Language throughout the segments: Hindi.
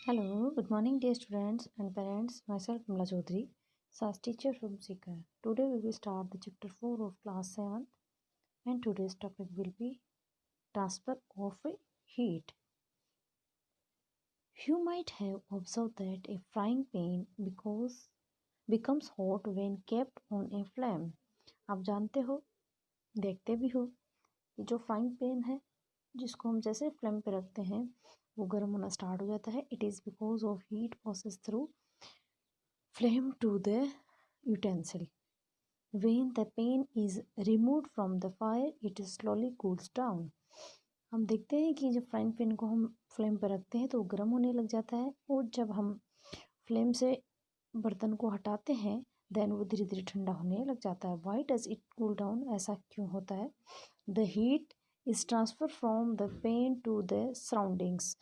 Hello, good morning, dear students and parents. Myself, Kamala Chaudhary, SAS teacher from Sikar. Today we will start the chapter 4 of class 7, and today's topic will be transfer of heat. You might have observed that a frying pan becomes hot when kept on a flame. आप जानते हो, देखते भी हो कि जो फ्राइंग पैन है जिसको हम जैसे फ्लेम पे रखते हैं वो गर्म होना स्टार्ट हो जाता है. It is because of heat process through flame to the utensil. When the pan is removed from the fire, it slowly cools down. हम देखते हैं कि जब फ्राइंग पैन को हम फ्लेम पर रखते हैं तो वो गर्म होने लग जाता है, और जब हम फ्लेम से बर्तन को हटाते हैं देन वो धीरे धीरे ठंडा होने लग जाता है. Why does it cool down? ऐसा क्यों होता है? The heat is transfer from the pan to the surroundings.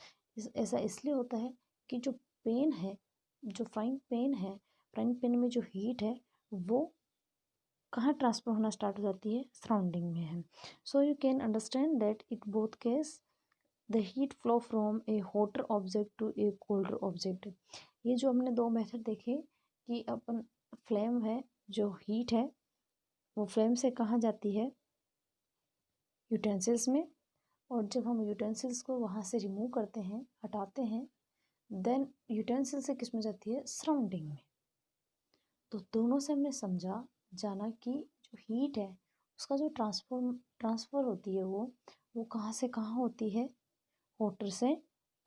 ऐसा इसलिए होता है कि जो पेन है, जो फ्राइंग पैन में जो हीट है वो कहाँ ट्रांसफर होना स्टार्ट हो जाती है? सराउंडिंग में है. So you can understand that it both case the heat flow from a hotter object to a colder object. ये जो हमने दो मेथड देखे कि अपन फ्लेम है, जो हीट है वो फ्लेम से कहाँ जाती है? यूटेंसिल्स में. और जब हम यूटेंसिल्स को वहाँ से रिमूव करते हैं, हटाते हैं, देन यूटेंसिल से किस में जाती है? सराउंडिंग में. तो दोनों से हमने जाना कि जो हीट है उसका जो ट्रांसफ़र होती है वो कहाँ से कहाँ होती है? हॉटर से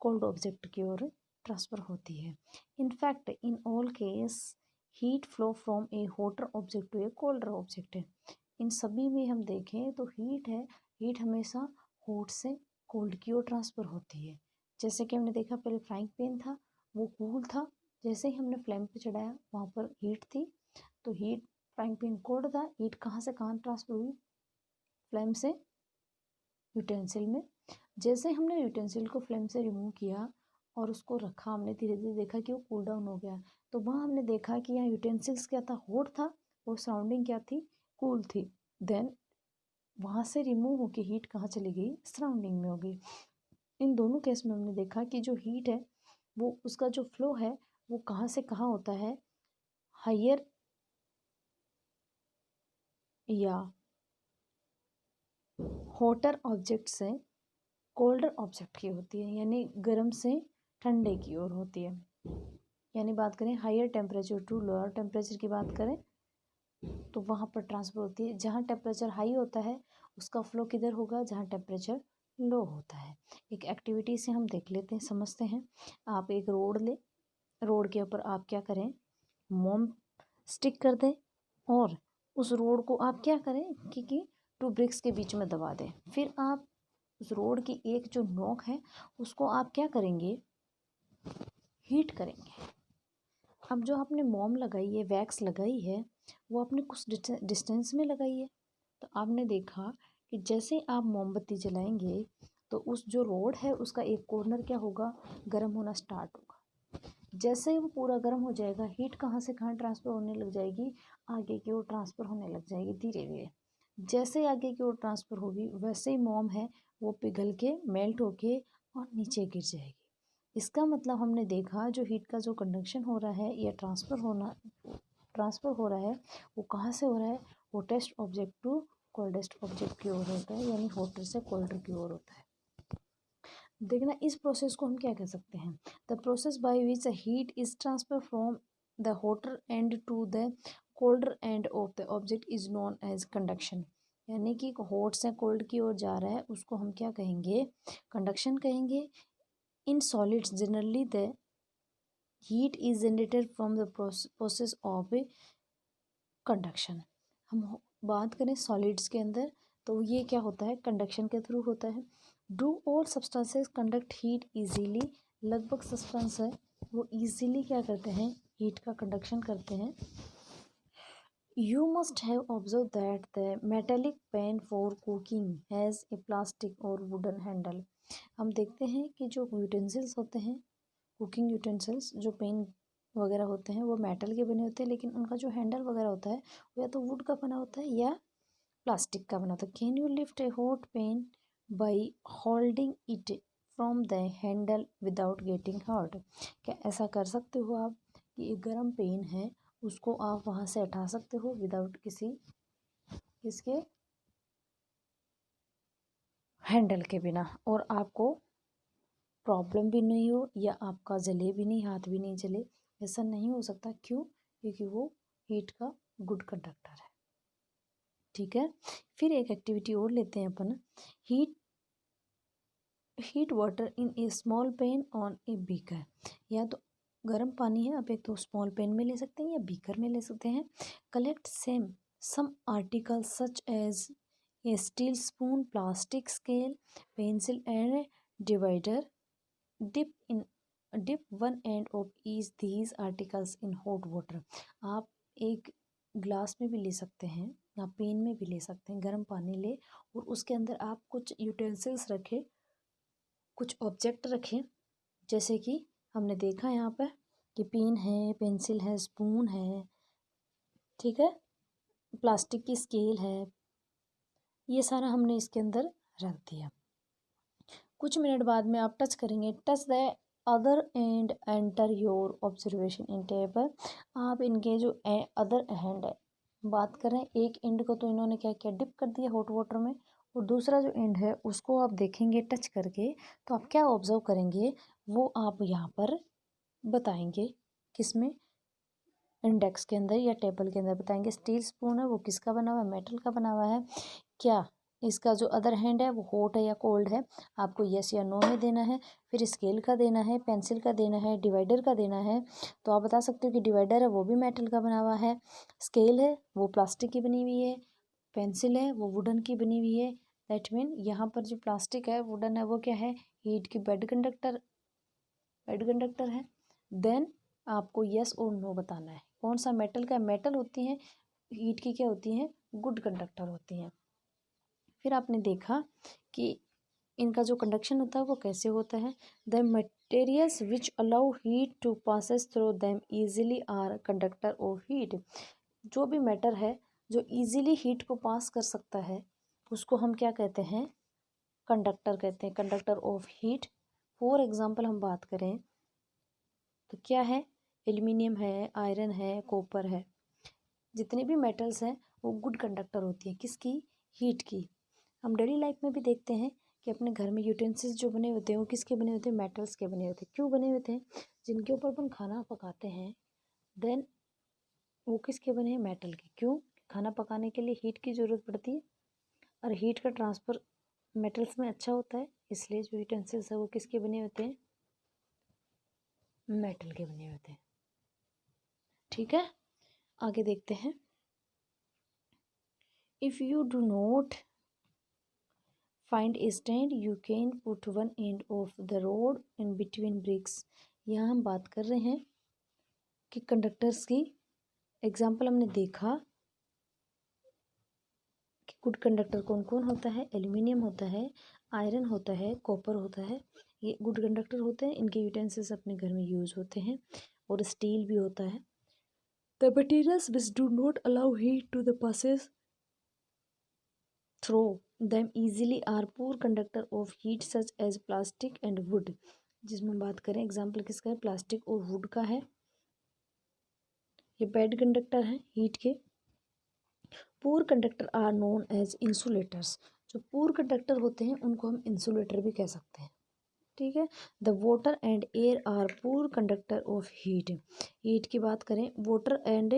कोल्ड ऑब्जेक्ट की ओर ट्रांसफ़र होती है. In fact in all case heat flow from a hotter object to a colder object. इन सभी में हम देखें तो हीट हमेशा हॉट से कोल्ड की ओर ट्रांसफ़र होती है. जैसे कि हमने देखा पहले फ्राइंग पैन था वो कूल था, जैसे ही हमने फ्लेम पे चढ़ाया वहाँ पर हीट थी, तो हीट फ्राइंग पैन कोल्ड था, हीट कहाँ से कहाँ ट्रांसफ़र हुई? फ्लेम से यूटेंसिल में. जैसे हमने यूटेंसिल को फ्लेम से रिमूव किया और उसको रखा, हमने धीरे धीरे देखा कि वो कूल डाउन हो गया, तो वहाँ हमने देखा कि यहाँ यूटेंसिल्स क्या था? हॉट था, और सराउंडिंग क्या थी? कूल थी. देन वहाँ से रिमूव होके हीट कहाँ चली गई? सराउंडिंग में हो गई. इन दोनों केस में हमने देखा कि जो हीट है वो उसका जो फ्लो है वो कहाँ से कहाँ होता है? हायर या हॉटर ऑब्जेक्ट से कोल्डर ऑब्जेक्ट की होती है, यानी गर्म से ठंडे की ओर होती है. यानी बात करें higher temperature to lower temperature की बात करें तो वहाँ पर ट्रांसफर होती है. जहाँ टेम्परेचर हाई होता है उसका फ्लो किधर होगा? जहाँ टेम्परेचर लो होता है. एक एक्टिविटी से हम देख लेते हैं, समझते हैं. आप एक रोड के ऊपर आप क्या करें? मोम स्टिक कर दें और उस रोड को आप क्या करें कि टू ब्रिक्स के बीच में दबा दें. फिर आप उस रोड की एक जो नोक है उसको आप क्या करेंगे? हीट करेंगे. अब जो आपने मोम लगाई है, वैक्स लगाई है, वो आपने कुछ डिस्टेंस में लगाई है. तो आपने देखा कि जैसे आप मोमबत्ती जलाएंगे तो उस जो रोड है उसका एक कॉर्नर क्या होगा? गर्म होना स्टार्ट होगा. जैसे ही वो पूरा गर्म हो जाएगा, हीट कहाँ से कहाँ ट्रांसफ़र होने लग जाएगी? आगे की ओर ट्रांसफ़र होने लग जाएगी धीरे धीरे. जैसे ही आगे की ओर ट्रांसफ़र होगी वैसे ही मोम है वो पिघल के मेल्ट होके और नीचे गिर जाएगी. इसका मतलब हमने देखा जो हीट का जो कंडक्शन हो रहा है या ट्रांसफ़र हो रहा है वो कहाँ से हो रहा है? Hottest object to coldest object की ओर होता है, यानी हॉटर से कोल्डर की ओर होता है. देखना इस प्रोसेस को हम क्या कह सकते हैं? The process by which the heat is transfer from the hotter end to the colder end of the object is known as conduction. यानी कि हॉट से कोल्ड की ओर जा रहा है उसको हम क्या कहेंगे? कंडक्शन कहेंगे. In solids generally the heat is generated from the process of conduction. हम बात करें सॉलिड्स के अंदर तो ये क्या होता है? कंडक्शन के थ्रू होता है. Do all substances conduct heat easily? लगभग सब्सटेंस है वो इजीली क्या करते हैं? हीट का कंडक्शन करते हैं. You must have observe that the metallic pan for cooking has a plastic और वुडन हैंडल. हम देखते हैं कि जो यूटेंसिल्स होते हैं, कुकिंग यूटेंसिल्स, जो पैन वगैरह होते हैं वो मेटल के बने होते हैं, लेकिन उनका जो हैंडल वगैरह होता है वो या तो वुड का बना होता है या प्लास्टिक का बना होता है. Can you lift a hot pan by holding it from the handle without getting hurt. क्या ऐसा कर सकते हो आप कि एक गर्म पेन है उसको आप वहाँ से हटा सकते हो विदाउट किसके हैंडल के बिना, और आपको प्रॉब्लम भी नहीं हो या आपका जले भी नहीं, हाथ भी नहीं जले? ऐसा नहीं हो सकता। क्यों? क्योंकि वो हीट का गुड कंडक्टर है। ठीक है, फिर एक एक्टिविटी और लेते हैं अपन। Heat water in a small pan on a beaker. या तो गर्म पानी है, आप एक तो स्मॉल पेन में ले सकते हैं या बीकर में ले सकते हैं। Collect some article such as a steel spoon, plastic scale, pencil and divider. Dip one end of each these articles in hot water. आप एक ग्लास में भी ले सकते हैं, आप पेन में भी ले सकते हैं। गर्म पानी ले और उसके अंदर आप कुछ यूटेंसिल्स रखें, कुछ ऑब्जेक्ट रखें। जैसे कि हमने देखा यहाँ पर कि पेन है, पेंसिल है, स्पून है, ठीक है, प्लास्टिक की स्केल है, ये सारा हमने इसके अंदर रख दिया। कुछ मिनट बाद में आप टच करेंगे, touch the other and enter your observation in table. आप इनके जो अदर हैंड है, बात करें एक एंड को, तो इन्होंने क्या किया, डिप कर दिया हॉट वाटर में, और दूसरा जो एंड है उसको आप देखेंगे टच करके, तो आप क्या ऑब्जर्व करेंगे वो आप यहाँ पर बताएंगे। किसमें? इंडेक्स के अंदर या टेबल के अंदर बताएंगे। स्टील स्पून है वो किसका बना हुआ है? मेटल का बना हुआ है। क्या इसका जो अदर हैंड है वो हॉट है या कोल्ड है? आपको यस या नो में देना है। फिर स्केल का देना है, पेंसिल का देना है, डिवाइडर का देना है। तो आप बता सकते हो कि डिवाइडर है वो भी मेटल का बना हुआ है, स्केल है वो प्लास्टिक की बनी हुई है, पेंसिल है वो वुडन की बनी हुई है। दैट मीन यहाँ पर जो प्लास्टिक है, वुडन है, वो क्या है? हीट की बेड कंडक्टर है। देन आपको यस और नो बताना है। कौन सा मेटल का? मेटल होती है, हीट की क्या होती हैं? गुड कंडक्टर होती हैं। फिर आपने देखा कि इनका जो कंडक्शन होता है वो कैसे होता है। The materials which allow heat to passes through them easily are conductor of heat. जो भी मैटर है जो इजीली हीट को पास कर सकता है उसको हम क्या कहते हैं? कंडक्टर कहते हैं, conductor of heat. For example हम बात करें तो क्या है? एल्यूमिनियम है, आयरन है, कॉपर है। जितने भी मेटल्स हैं वो गुड कंडक्टर होती है। किसकी? हीट की। हम डेली लाइफ में भी देखते हैं कि अपने घर में यूटेंसिल्स जो बने होते हैं वो किसके बने होते हैं? मेटल्स के बने होते हैं। क्यों बने होते हैं? जिनके ऊपर अपन खाना पकाते हैं, देन वो किसके बने हैं? मेटल के। क्यों? खाना पकाने के लिए हीट की ज़रूरत पड़ती है और हीट का ट्रांसफ़र मेटल्स में अच्छा होता है, इसलिए जो यूटेंसिल्स है वो किसके बने होते हैं? मेटल के बने होते हैं। ठीक है, आगे देखते हैं। If you do not find a stand you can put one end of the rod in between bricks. यहाँ हम बात कर रहे हैं कि कंडक्टर्स की। एग्जाम्पल हमने देखा कि गुड कंडक्टर कौन कौन होता है? एल्यूमिनियम होता है, आयरन होता है, कॉपर होता है। ये गुड कंडक्टर होते हैं, इनके यूटेंसिल्स अपने घर में यूज होते हैं। और स्टील भी होता है। The materials which do not allow heat to the passes through them easily are poor conductor of heat such as plastic and wood। जिसमें बात करें एग्जाम्पल किसका है? प्लास्टिक और वुड का है। ये बैड कंडक्टर है हीट के। Poor conductor are known as insulators. जो पुअर कंडक्टर होते हैं उनको हम इंसुलेटर भी कह सकते हैं। ठीक है, the water and air are poor conductor of heat. Heat की बात करें, वाटर एंड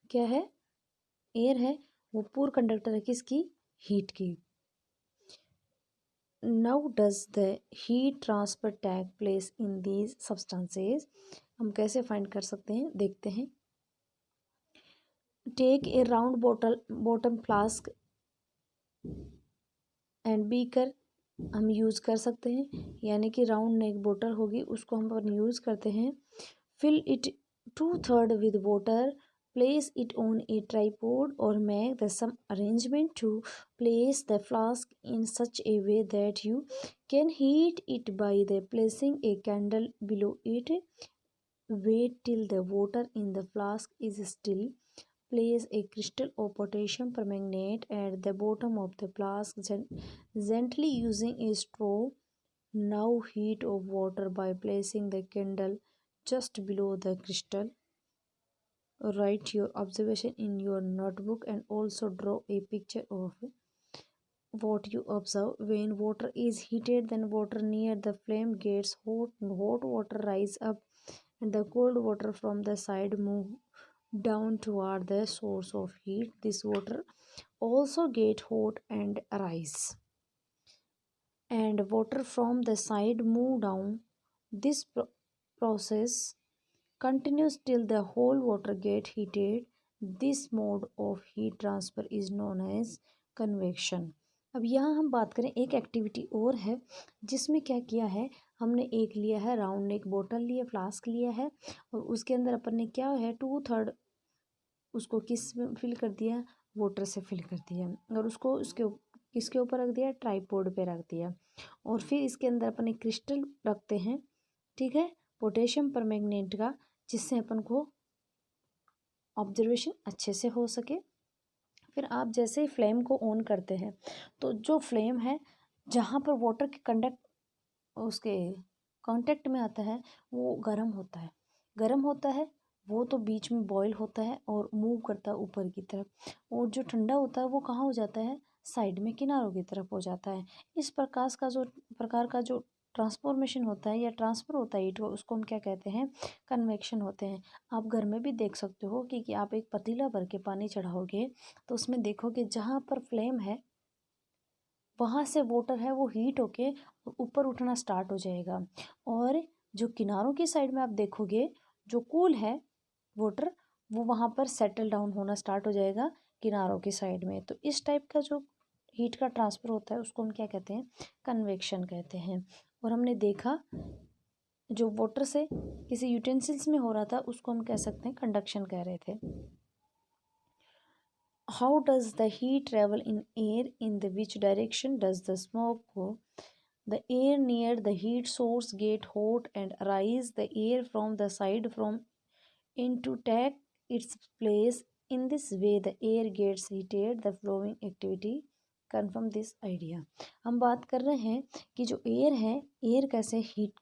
क्या है? एयर है, वो पुअर कंडक्टर है किसकी? हीट की। Now does the heat transfer take place in these substances. हम कैसे फाइंड कर सकते हैं? देखते हैं। Take a round bottom flask and beaker हम यूज़ कर सकते हैं, यानी कि राउंड नेक बोतल होगी उसको हम अपन यूज़ करते हैं। Fill it 2/3 with water, place it on a tripod or make the some arrangement to place the flask in such a way that you can heat it by the placing a candle below it. Wait till the water in the flask is still place a crystal of potassium permanganate at the bottom of the flask, gently using a straw. Now heat of water by placing the candle just below the crystal. Write your observation in your notebook and also draw a picture of what you observe. When water is heated, then water near the flame gets hot. Hot water rise up and the cold water from the side move down toward the source of heat. This water also get hot and rise, and water from the side move down. This process continues till the whole water get heated. This mode of heat transfer is known as convection. अब यहाँ हम बात करें एक एक्टिविटी और है जिसमें क्या किया है, हमने एक लिया है राउंड, एक बोतल लिया, फ्लास्क लिया है और उसके अंदर अपन ने क्या है 2/3 उसको किस में फिल कर दिया, वाटर से फिल कर दिया और उसको उसके किसके ऊपर रख दिया, ट्राइपॉड पे रख दिया। और फिर इसके अंदर अपन एक क्रिस्टल रखते हैं, ठीक है, पोटेशियम परमैंगनेट का, जिससे अपन को ऑब्जर्वेशन अच्छे से हो सके। फिर आप जैसे ही फ्लेम को ऑन करते हैं तो जो फ्लेम है जहाँ पर वाटर के उसके कांटेक्ट में आता है वो गर्म होता है, गर्म होता है वो तो बीच में बॉईल होता है और मूव करता है ऊपर की तरफ, और जो ठंडा होता है वो कहाँ हो जाता है, साइड में किनारों की तरफ हो जाता है। इस प्रकार का जो ट्रांसफॉर्मेशन होता है या ट्रांसफ़र होता है हीट, उसको हम क्या कहते हैं, कन्वेक्शन होते हैं। आप घर में भी देख सकते हो कि आप एक पतीला भर के पानी चढ़ाओगे तो उसमें देखोगे जहाँ पर फ्लेम है वहाँ से वाटर है वो हीट होके ऊपर उठना स्टार्ट हो जाएगा, और जो किनारों की साइड में आप देखोगे जो कूल है वाटर वो वहाँ पर सेटल डाउन होना स्टार्ट हो जाएगा किनारों की साइड में। तो इस टाइप का जो हीट का ट्रांसफ़र होता है उसको हम क्या कहते हैं, कन्वेक्शन कहते हैं। और हमने देखा जो वाटर से किसी यूटेंसिल्स में हो रहा था उसको हम कह सकते हैं कंडक्शन कह रहे थे। How does the heat travel in air? In the which direction does the smoke go? The air near the heat source get hot and rise. The air from the side from in to take its place. In this way the air gets heated. The following activity confirm this idea. हम बात कर रहे हैं कि जो एयर है, एयर कैसे हीट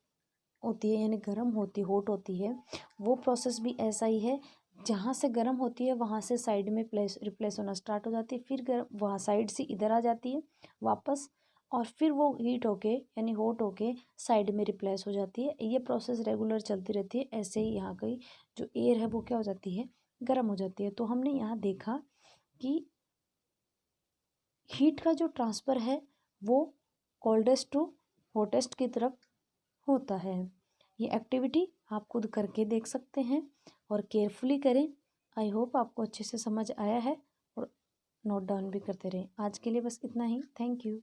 होती है यानी गर्म होती, हॉट होती है, वो प्रोसेस भी ऐसा ही है। जहाँ से गर्म होती है वहाँ से साइड में रिप्लेस होना स्टार्ट हो जाती है, फिर गर्म वहाँ साइड से इधर आ जाती है वापस, और फिर वो हीट होके यानी हॉट होके साइड में रिप्लेस हो जाती है। ये प्रोसेस रेगुलर चलती रहती है। ऐसे ही यहाँ की जो एयर है वो क्या हो जाती है, गर्म हो जाती है। तो हमने यहाँ देखा कि हीट का जो ट्रांसफ़र है वो कोल्डेस्ट टू हॉटेस्ट की तरफ होता है। ये एक्टिविटी आप खुद करके देख सकते हैं और केयरफुली करें। आई होप आपको अच्छे से समझ आया है और नोट डाउन भी करते रहें। आज के लिए बस इतना ही। Thank you.